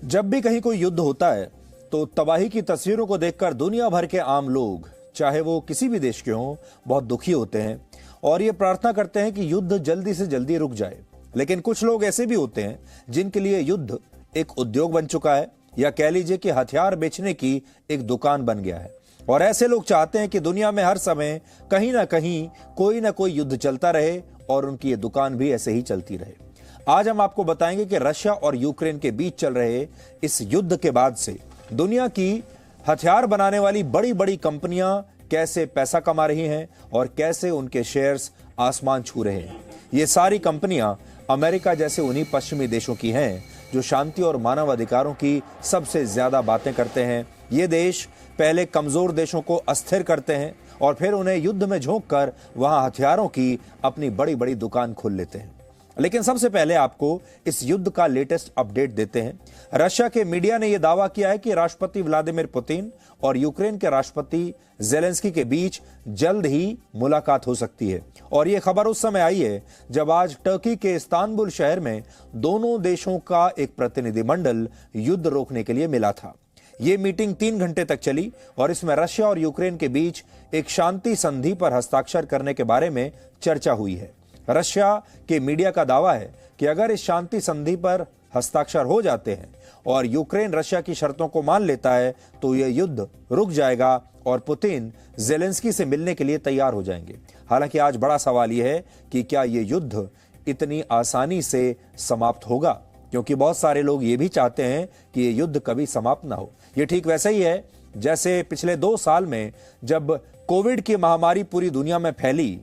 जब भी कहीं कोई युद्ध होता है तो तबाही की तस्वीरों को देखकर दुनिया भर के आम लोग, चाहे वो किसी भी देश के हों, बहुत दुखी होते हैं और ये प्रार्थना करते हैं कि युद्ध जल्दी से जल्दी रुक जाए। लेकिन कुछ लोग ऐसे भी होते हैं जिनके लिए युद्ध एक उद्योग बन चुका है, या कह लीजिए कि हथियार बेचने की एक दुकान बन गया है। और ऐसे लोग चाहते हैं कि दुनिया में हर समय कहीं ना कहीं कोई ना कोई युद्ध चलता रहे और उनकी ये दुकान भी ऐसे ही चलती रहे। आज हम आपको बताएंगे कि रशिया और यूक्रेन के बीच चल रहे इस युद्ध के बाद से दुनिया की हथियार बनाने वाली बड़ी बड़ी कंपनियां कैसे पैसा कमा रही हैं और कैसे उनके शेयर्स आसमान छू रहे हैं। ये सारी कंपनियां अमेरिका जैसे उन्हीं पश्चिमी देशों की हैं जो शांति और मानव अधिकारों की सबसे ज्यादा बातें करते हैं। ये देश पहले कमजोर देशों को अस्थिर करते हैं और फिर उन्हें युद्ध में झोंककर वहां हथियारों की अपनी बड़ी बड़ी दुकान खोल लेते हैं। लेकिन सबसे पहले आपको इस युद्ध का लेटेस्ट अपडेट देते हैं। रशिया के मीडिया ने यह दावा किया है कि राष्ट्रपति व्लादिमीर पुतिन और यूक्रेन के राष्ट्रपति जेलेंस्की के बीच जल्द ही मुलाकात हो सकती है। और यह खबर उस समय आई है जब आज टर्की के इस्तांबुल शहर में दोनों देशों का एक प्रतिनिधिमंडल युद्ध रोकने के लिए मिला था। यह मीटिंग 3 घंटे तक चली और इसमें रशिया और यूक्रेन के बीच एक शांति संधि पर हस्ताक्षर करने के बारे में चर्चा हुई है। रशिया के मीडिया का दावा है कि अगर इस शांति संधि पर हस्ताक्षर हो जाते हैं और यूक्रेन रशिया की शर्तों को मान लेता है तो यह युद्ध रुक जाएगा और पुतिन जेलेंस्की से मिलने के लिए तैयार हो जाएंगे। हालांकि आज बड़ा सवाल यह है कि क्या यह युद्ध इतनी आसानी से समाप्त होगा, क्योंकि बहुत सारे लोग ये भी चाहते हैं कि यह युद्ध कभी समाप्त ना हो। यह ठीक वैसे ही है जैसे पिछले 2 साल में जब कोविड की महामारी पूरी दुनिया में फैली,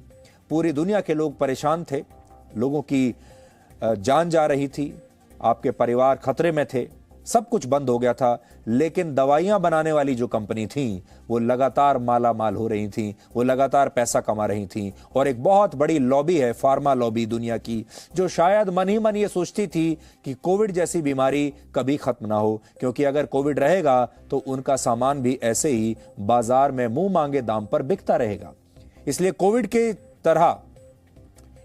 पूरी दुनिया के लोग परेशान थे, लोगों की जान जा रही थी, आपके परिवार खतरे में थे, सब कुछ बंद हो गया था, लेकिन दवाइयां बनाने वाली जो कंपनी थी वो लगातार माला माल हो रही थी, वो लगातार पैसा कमा रही थी। और एक बहुत बड़ी लॉबी है, फार्मा लॉबी दुनिया की, जो शायद मन ही मन ये सोचती थी कि कोविड जैसी बीमारी कभी खत्म ना हो, क्योंकि अगर कोविड रहेगा तो उनका सामान भी ऐसे ही बाजार में मुंह मांगे दाम पर बिकता रहेगा। इसलिए कोविड के तरह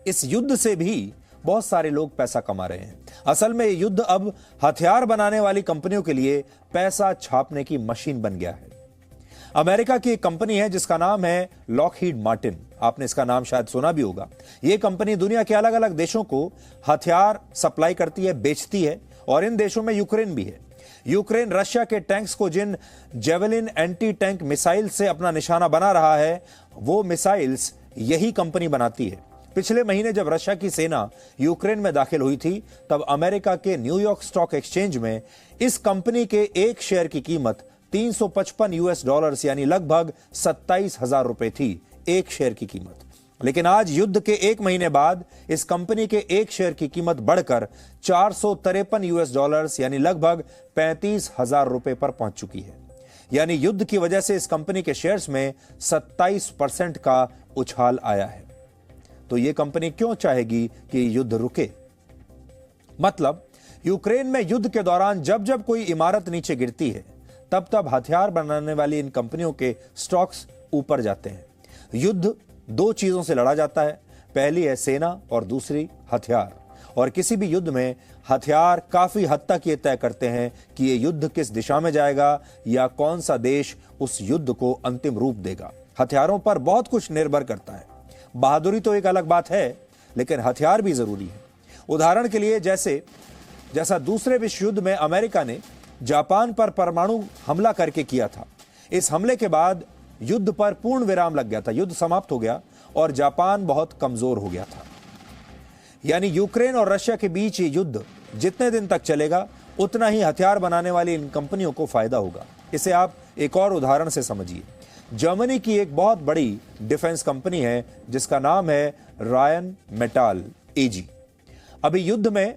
इस युद्ध से भी बहुत सारे लोग पैसा कमा रहे हैं। असल में युद्ध अब हथियार बनाने वाली कंपनियों के लिए पैसा छापने की मशीन बन गया है। अमेरिका की एक कंपनी है जिसका नाम है लॉकहीड मार्टिन। आपने इसका नाम शायद सुना भी होगा। यह कंपनी दुनिया के अलग अलग देशों को हथियार सप्लाई करती है, बेचती है, और इन देशों में यूक्रेन भी है। यूक्रेन रशिया के टैंक्स को जिन जेवेलिन एंटी टैंक मिसाइल से अपना निशाना बना रहा है, वो मिसाइल्स यही कंपनी बनाती है। पिछले महीने जब रशिया की सेना यूक्रेन में दाखिल हुई थी तब अमेरिका के न्यूयॉर्क स्टॉक एक्सचेंज में इस कंपनी के एक शेयर की कीमत $355 यानी लगभग 27,000 रुपए थी, एक शेयर की कीमत। लेकिन आज युद्ध के 1 महीने बाद इस कंपनी के एक शेयर की कीमत बढ़कर $453 यानी लगभग 35,000 रुपए पर पहुंच चुकी है। यानी युद्ध की वजह से इस कंपनी के शेयर्स में 27% का उछाल आया है। तो यह कंपनी क्यों चाहेगी कि युद्ध रुके? मतलब यूक्रेन में युद्ध के दौरान जब जब कोई इमारत नीचे गिरती है तब तब हथियार बनाने वाली इन कंपनियों के स्टॉक्स ऊपर जाते हैं। युद्ध 2 चीजों से लड़ा जाता है, पहली है सेना और दूसरी हथियार। और किसी भी युद्ध में हथियार काफी हद तक ये तय करते हैं कि ये युद्ध किस दिशा में जाएगा या कौन सा देश उस युद्ध को अंतिम रूप देगा। हथियारों पर बहुत कुछ निर्भर करता है। बहादुरी तो एक अलग बात है, लेकिन हथियार भी जरूरी है। उदाहरण के लिए जैसा दूसरे विश्व युद्ध में अमेरिका ने जापान पर परमाणु हमला करके किया था, इस हमले के बाद युद्ध पर पूर्ण विराम लग गया था, युद्ध समाप्त हो गया और जापान बहुत कमजोर हो गया था। यानी यूक्रेन और रशिया के बीच ये युद्ध जितने दिन तक चलेगा उतना ही हथियार बनाने वाली इन कंपनियों को फायदा होगा। इसे आप एक और उदाहरण से समझिए। जर्मनी की एक बहुत बड़ी डिफेंस कंपनी है जिसका नाम है रायन मेटाल एजी। अभी युद्ध में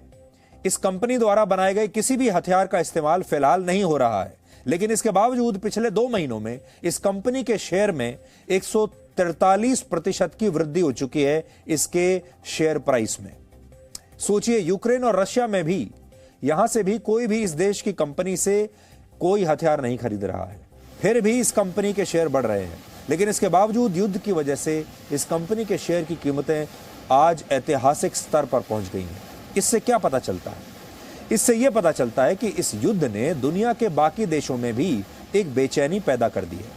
इस कंपनी द्वारा बनाए गए किसी भी हथियार का इस्तेमाल फिलहाल नहीं हो रहा है, लेकिन इसके बावजूद पिछले 2 महीनों में इस कंपनी के शेयर में 143% की वृद्धि हो चुकी है इसके शेयर प्राइस में। सोचिए, यूक्रेन और रशिया में भी यहां से भी कोई भी इस देश की कंपनी से कोई हथियार नहीं खरीद रहा है, फिर भी इस कंपनी के शेयर बढ़ रहे हैं। लेकिन इसके बावजूद युद्ध की वजह से इस कंपनी के शेयर की कीमतें आज ऐतिहासिक स्तर पर पहुंच गई हैं। इससे क्या पता चलता है? इससे यह पता चलता है कि इस युद्ध ने दुनिया के बाकी देशों में भी एक बेचैनी पैदा कर दी है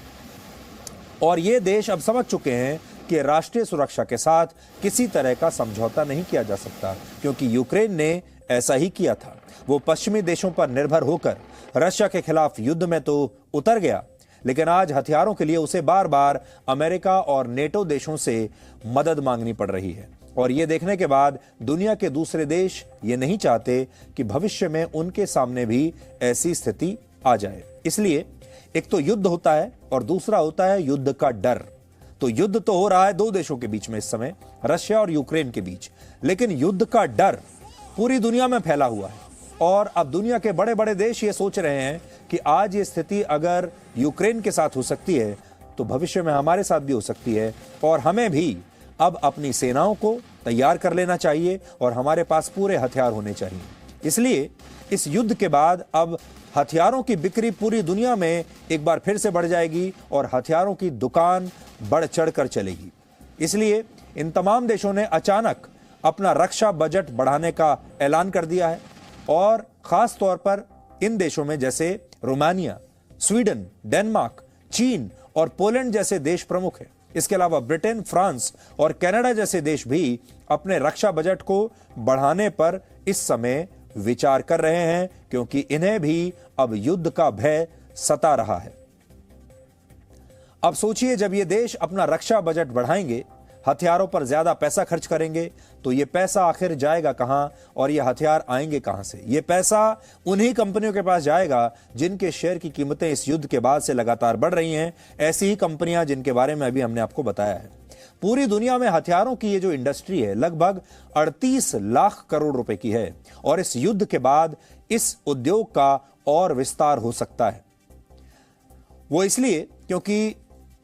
और ये देश अब समझ चुके हैं कि राष्ट्रीय सुरक्षा के साथ किसी तरह का समझौता नहीं किया जा सकता, क्योंकि यूक्रेन ने ऐसा ही किया था। वो पश्चिमी देशों पर निर्भर होकर रशिया के खिलाफ युद्ध में तो उतर गया, लेकिन आज हथियारों के लिए उसे बार बार अमेरिका और नेटो देशों से मदद मांगनी पड़ रही है। और ये देखने के बाद दुनिया के दूसरे देश ये नहीं चाहते कि भविष्य में उनके सामने भी ऐसी स्थिति आ जाए। इसलिए एक तो युद्ध होता है और दूसरा होता है युद्ध का डर। तो युद्ध तो हो रहा है दो देशों के बीच में इस समय, रशिया और यूक्रेन के बीच, लेकिन युद्ध का डर पूरी दुनिया में फैला हुआ है। और अब दुनिया के बड़े बड़े देश ये सोच रहे हैं कि आज ये स्थिति अगर यूक्रेन के साथ हो सकती है तो भविष्य में हमारे साथ भी हो सकती है, और हमें भी अब अपनी सेनाओं को तैयार कर लेना चाहिए और हमारे पास पूरे हथियार होने चाहिए। इसलिए इस युद्ध के बाद अब हथियारों की बिक्री पूरी दुनिया में एक बार फिर से बढ़ जाएगी और हथियारों की दुकान बढ़ चढ़कर चलेगी। इसलिए इन तमाम देशों ने अचानक अपना रक्षा बजट बढ़ाने का ऐलान कर दिया है, और खास तौर पर इन देशों में जैसे रोमानिया, स्वीडन, डेनमार्क, चीन और पोलैंड जैसे देश प्रमुख हैं। इसके अलावा ब्रिटेन, फ्रांस और कनाडा जैसे देश भी अपने रक्षा बजट को बढ़ाने पर इस समय विचार कर रहे हैं, क्योंकि इन्हें भी अब युद्ध का भय सता रहा है। अब सोचिए, जब ये देश अपना रक्षा बजट बढ़ाएंगे, हथियारों पर ज्यादा पैसा खर्च करेंगे, तो ये पैसा आखिर जाएगा कहां और ये हथियार आएंगे कहां से? ये पैसा उन्हीं कंपनियों के पास जाएगा जिनके शेयर की कीमतें इस युद्ध के बाद से लगातार बढ़ रही हैं। ऐसी ही कंपनियां जिनके बारे में अभी हमने आपको बताया है। पूरी दुनिया में हथियारों की ये जो इंडस्ट्री है लगभग 38 लाख करोड़ रुपए की है, और इस युद्ध के बाद इस उद्योग का और विस्तार हो सकता है। वो इसलिए क्योंकि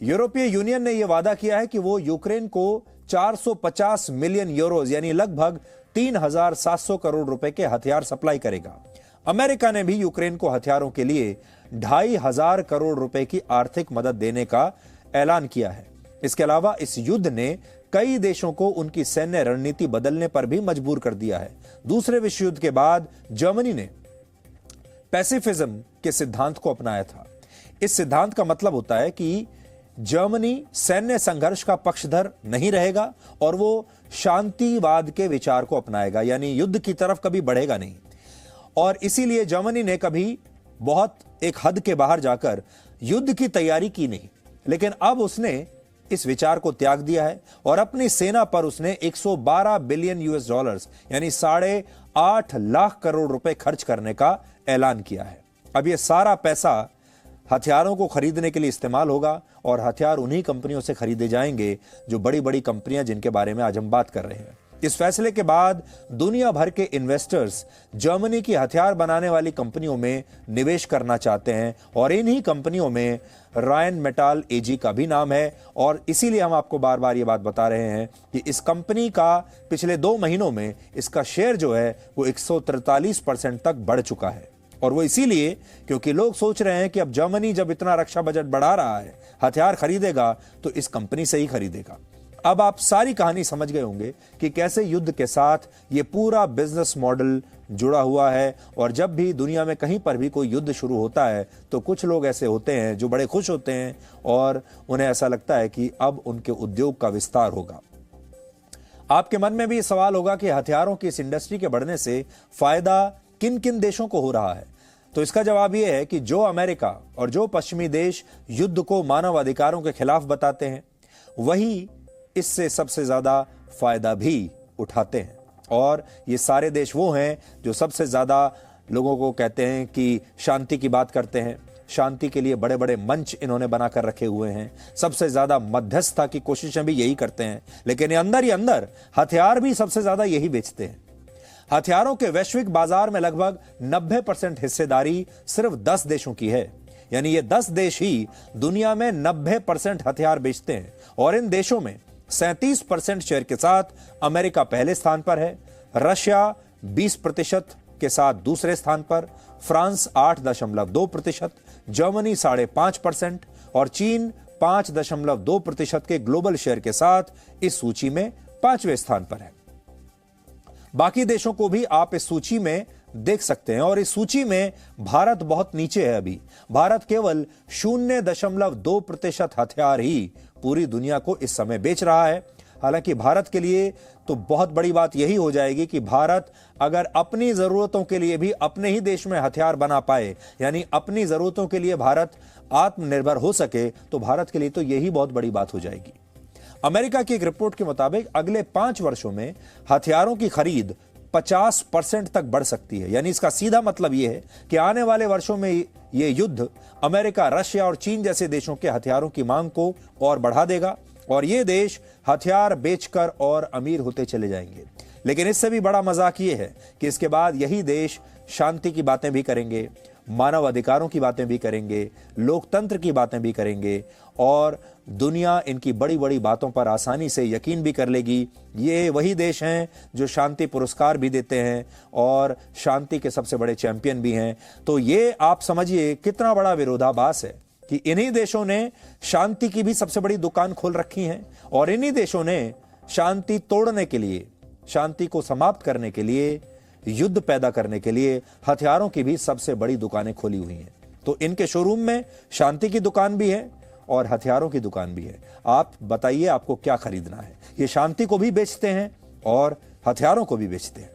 यूरोपीय यूनियन ने यह वादा किया है कि वो यूक्रेन को 450 मिलियन यूरोज यानी लगभग 3,700 करोड़ रुपए के हथियार सप्लाई करेगा। अमेरिका ने भी यूक्रेन को हथियारों के लिए 2,500 करोड़ रुपए की आर्थिक मदद देने का ऐलान किया है। इसके अलावा इस युद्ध ने कई देशों को उनकी सैन्य रणनीति बदलने पर भी मजबूर कर दिया है। दूसरे विश्व युद्ध के बाद जर्मनी ने पैसिफिज्म के सिद्धांत को अपनाया था। इस सिद्धांत का मतलब होता है कि जर्मनी सैन्य संघर्ष का पक्षधर नहीं रहेगा और वो शांतिवाद के विचार को अपनाएगा, यानी युद्ध की तरफ कभी बढ़ेगा नहीं। और इसीलिए जर्मनी ने कभी बहुत एक हद के बाहर जाकर युद्ध की तैयारी की नहीं, लेकिन अब उसने इस विचार को त्याग दिया है और अपनी सेना पर उसने 112 बिलियन यूएस डॉलर्स यानी 8.5 लाख करोड़ रुपए खर्च करने का ऐलान किया है। अब यह सारा पैसा हथियारों को खरीदने के लिए इस्तेमाल होगा और हथियार उन्हीं कंपनियों से खरीदे जाएंगे जो बड़ी बड़ी कंपनियां जिनके बारे में आज हम बात कर रहे हैं। इस फैसले के बाद दुनिया भर के इन्वेस्टर्स जर्मनी की हथियार बनाने वाली कंपनियों में निवेश करना चाहते हैं और इन्हीं कंपनियों में रायन मेटाल एजी का भी नाम है। और इसीलिए हम आपको बार बार ये बात बता रहे हैं कि इस कंपनी का पिछले 2 महीनों में इसका शेयर जो है वो 143% तक बढ़ चुका है। और वो इसीलिए क्योंकि लोग सोच रहे हैं कि अब जर्मनी जब इतना रक्षा बजट बढ़ा रहा है, हथियार खरीदेगा तो इस कंपनी से ही खरीदेगा। अब आप सारी कहानी समझ गए होंगे कि कैसे युद्ध के साथ ये पूरा बिजनेस मॉडल जुड़ा हुआ है। और जब भी दुनिया में कहीं पर भी कोई युद्ध शुरू होता है तो कुछ लोग ऐसे होते हैं जो बड़े खुश होते हैं और उन्हें ऐसा लगता है कि अब उनके उद्योग का विस्तार होगा। आपके मन में भी सवाल होगा कि हथियारों की इस इंडस्ट्री के बढ़ने से फायदा किन किन देशों को हो रहा है। तो इसका जवाब यह है कि जो अमेरिका और जो पश्चिमी देश युद्ध को मानव अधिकारों के खिलाफ बताते हैं, वही इससे सबसे ज्यादा फायदा भी उठाते हैं। और ये सारे देश वो हैं जो सबसे ज्यादा लोगों को कहते हैं कि शांति की बात करते हैं। शांति के लिए बड़े बड़े मंच इन्होंने बनाकर रखे हुए हैं। सबसे ज्यादा मध्यस्थता की कोशिशें भी यही करते हैं, लेकिन ये अंदर ही अंदर हथियार भी सबसे ज्यादा यही बेचते हैं। हथियारों के वैश्विक बाजार में लगभग 90% हिस्सेदारी सिर्फ 10 देशों की है, यानी ये 10 देश ही दुनिया में 90% हथियार बेचते हैं। और इन देशों में 37% शेयर के साथ अमेरिका पहले स्थान पर है, रशिया 20% के साथ दूसरे स्थान पर, फ्रांस 8.2%, जर्मनी 5.5% और चीन 5.2% के ग्लोबल शेयर के साथ इस सूची में 5वें स्थान पर है। बाकी देशों को भी आप इस सूची में देख सकते हैं और इस सूची में भारत बहुत नीचे है। अभी भारत केवल 0.2% हथियार ही पूरी दुनिया को इस समय बेच रहा है। हालांकि भारत के लिए तो बहुत बड़ी बात यही हो जाएगी कि भारत अगर अपनी जरूरतों के लिए भी अपने ही देश में हथियार बना पाए, यानी अपनी जरूरतों के लिए भारत आत्मनिर्भर हो सके, तो भारत के लिए तो यही बहुत बड़ी बात हो जाएगी। अमेरिका की एक रिपोर्ट के मुताबिक अगले 5 वर्षों में हथियारों की खरीद 50% तक बढ़ सकती है। यानी इसका सीधा मतलब यह है कि आने वाले वर्षों में यह युद्ध अमेरिका, रशिया और चीन जैसे देशों के हथियारों की मांग को और बढ़ा देगा और ये देश हथियार बेचकर और अमीर होते चले जाएंगे। लेकिन इससे भी बड़ा मजाक ये है कि इसके बाद यही देश शांति की बातें भी करेंगे, मानव अधिकारों की बातें भी करेंगे, लोकतंत्र की बातें भी करेंगे और दुनिया इनकी बड़ी बड़ी बातों पर आसानी से यकीन भी कर लेगी। ये वही देश हैं जो शांति पुरस्कार भी देते हैं और शांति के सबसे बड़े चैंपियन भी हैं। तो ये आप समझिए कितना बड़ा विरोधाभास है कि इन्हीं देशों ने शांति की भी सबसे बड़ी दुकान खोल रखी है और इन्हीं देशों ने शांति तोड़ने के लिए, शांति को समाप्त करने के लिए, युद्ध पैदा करने के लिए हथियारों की भी सबसे बड़ी दुकानें खोली हुई हैं। तो इनके शोरूम में शांति की दुकान भी है और हथियारों की दुकान भी है। आप बताइए आपको क्या खरीदना है। ये शांति को भी बेचते हैं और हथियारों को भी बेचते हैं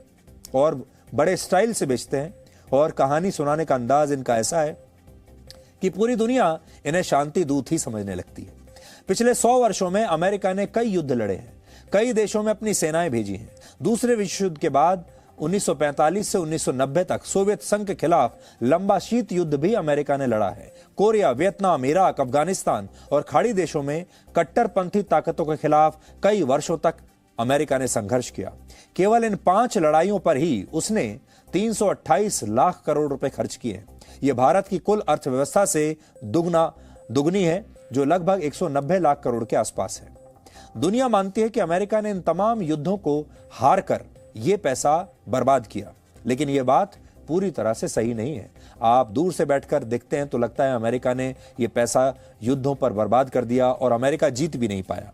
और बड़े स्टाइल से बेचते हैं और कहानी सुनाने का अंदाज इनका ऐसा है कि पूरी दुनिया इन्हें शांति दूत ही समझने लगती है। पिछले 100 वर्षों में अमेरिका ने कई युद्ध लड़े हैं, कई देशों में अपनी सेनाएं भेजी हैं। दूसरे विश्व युद्ध के बाद 1945 से 1990 तक सोवियत संघ के खिलाफ लंबा शीत युद्ध भी अमेरिका ने लड़ा है। कोरिया, वियतनाम, इराक, अफगानिस्तान और खाड़ी देशों में कट्टरपंथी ताकतों के खिलाफ कई वर्षों तक अमेरिका ने संघर्ष किया। केवल इन 5 लड़ाइयों पर ही उसने 328 लाख करोड़ रुपए खर्च किए। यह भारत की कुल अर्थव्यवस्था से दुगनी है, जो लगभग 190 लाख करोड़ के आसपास है। दुनिया मानती है कि अमेरिका ने इन तमाम युद्धों को हार कर यह पैसा बर्बाद किया, लेकिन यह बात पूरी तरह से सही नहीं है। आप दूर से बैठकर देखते हैं तो लगता है अमेरिका ने यह पैसा युद्धों पर बर्बाद कर दिया और अमेरिका जीत भी नहीं पाया।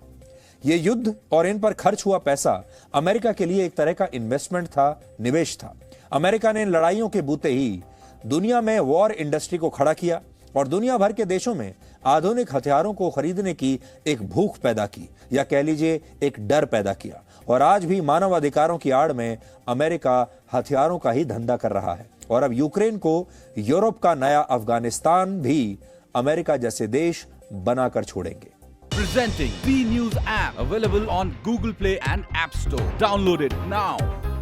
यह युद्ध और इन पर खर्च हुआ पैसा अमेरिका के लिए एक तरह का इन्वेस्टमेंट था, निवेश था। अमेरिका ने इन लड़ाइयों के बूते ही दुनिया में वॉर इंडस्ट्री को खड़ा किया और दुनिया भर के देशों में आधुनिक हथियारों को खरीदने की एक भूख पैदा की, या कह लीजिए एक डर पैदा किया। और आज भी मानव अधिकारों की आड़ में अमेरिका हथियारों का ही धंधा कर रहा है और अब यूक्रेन को यूरोप का नया अफगानिस्तान भी अमेरिका जैसे देश बनाकर छोड़ेंगे। Presenting B News app available on Google Play and App Store. Download it now.